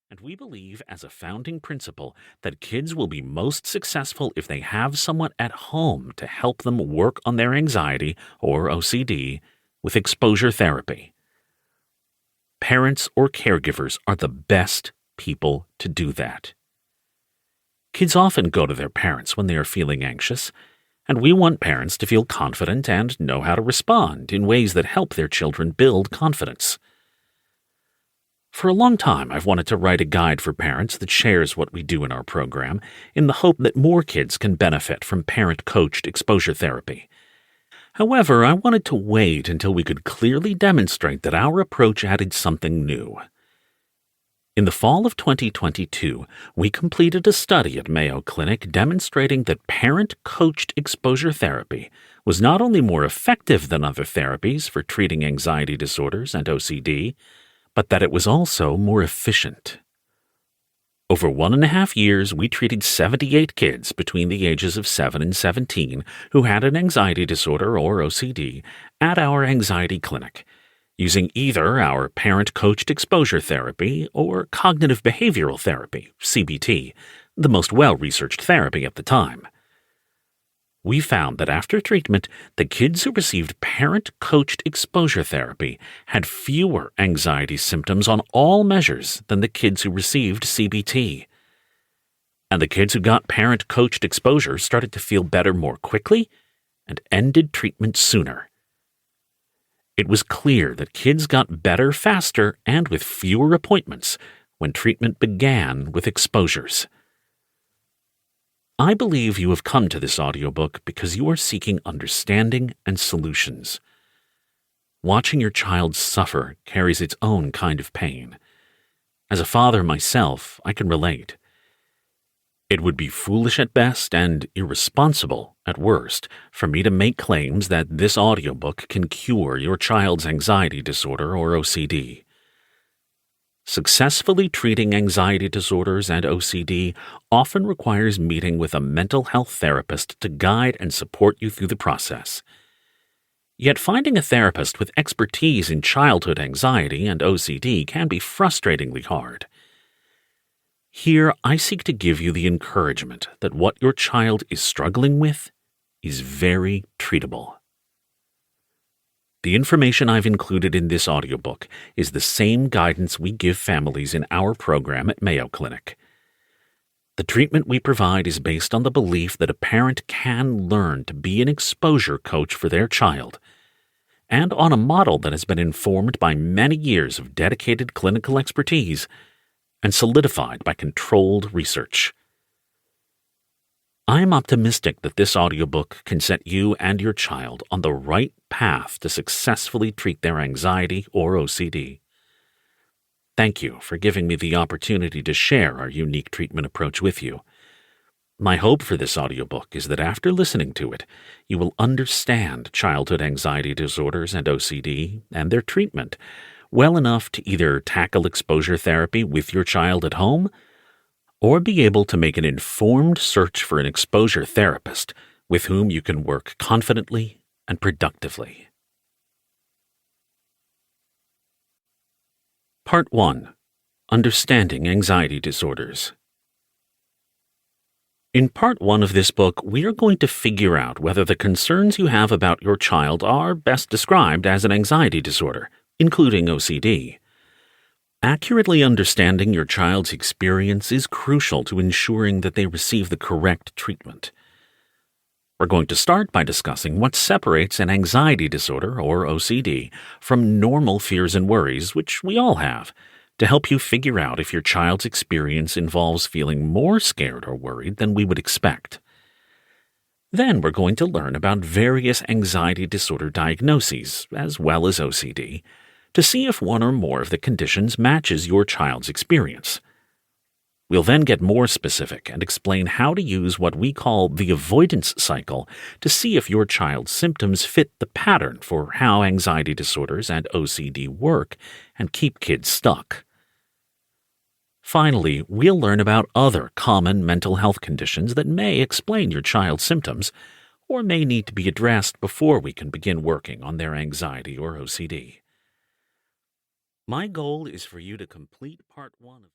And we believe, as a founding principle, that kids will be most successful if they have someone at home to help them work on their anxiety, or OCD, with exposure therapy. Parents or caregivers are the best people to do that. Kids often go to their parents when they are feeling anxious, and we want parents to feel confident and know how to respond in ways that help their children build confidence. For a long time, I've wanted to write a guide for parents that shares what we do in our program in the hope that more kids can benefit from parent-coached exposure therapy. However, I wanted to wait until we could clearly demonstrate that our approach added something new. In the fall of 2022, we completed a study at Mayo Clinic demonstrating that parent-coached exposure therapy was not only more effective than other therapies for treating anxiety disorders and OCD, but that it was also more efficient. Over 1.5 years, we treated 78 kids between the ages of 7 and 17 who had an anxiety disorder or OCD at our anxiety clinic, using either our parent-coached exposure therapy or cognitive behavioral therapy, CBT, the most well-researched therapy at the time. We found that after treatment, the kids who received parent-coached exposure therapy had fewer anxiety symptoms on all measures than the kids who received CBT. And the kids who got parent-coached exposure started to feel better more quickly and ended treatment sooner. It was clear that kids got better faster and with fewer appointments when treatment began with exposures. I believe you have come to this audiobook because you are seeking understanding and solutions. Watching your child suffer carries its own kind of pain. As a father myself, I can relate. It would be foolish at best and irresponsible at worst for me to make claims that this audiobook can cure your child's anxiety disorder or OCD. Successfully treating anxiety disorders and OCD often requires meeting with a mental health therapist to guide and support you through the process. Yet finding a therapist with expertise in childhood anxiety and OCD can be frustratingly hard. Here, I seek to give you the encouragement that what your child is struggling with is very treatable. The information I've included in this audiobook is the same guidance we give families in our program at Mayo Clinic. The treatment we provide is based on the belief that a parent can learn to be an exposure coach for their child, and on a model that has been informed by many years of dedicated clinical expertise and solidified by controlled research. I am optimistic that this audiobook can set you and your child on the right path to successfully treat their anxiety or OCD. Thank you for giving me the opportunity to share our unique treatment approach with you. My hope for this audiobook is that after listening to it, you will understand childhood anxiety disorders and OCD and their treatment well enough to either tackle exposure therapy with your child at home or be able to make an informed search for an exposure therapist with whom you can work confidently and productively. Part 1. Understanding Anxiety Disorders. In Part 1 of this book, we are going to figure out whether the concerns you have about your child are best described as an anxiety disorder, including OCD. Accurately understanding your child's experience is crucial to ensuring that they receive the correct treatment. We're going to start by discussing what separates an anxiety disorder, or OCD, from normal fears and worries, which we all have, to help you figure out if your child's experience involves feeling more scared or worried than we would expect. Then we're going to learn about various anxiety disorder diagnoses, as well as OCD, to see if one or more of the conditions matches your child's experience. We'll then get more specific and explain how to use what we call the avoidance cycle to see if your child's symptoms fit the pattern for how anxiety disorders and OCD work and keep kids stuck. Finally, we'll learn about other common mental health conditions that may explain your child's symptoms or may need to be addressed before we can begin working on their anxiety or OCD. My goal is for you to complete Part 1 of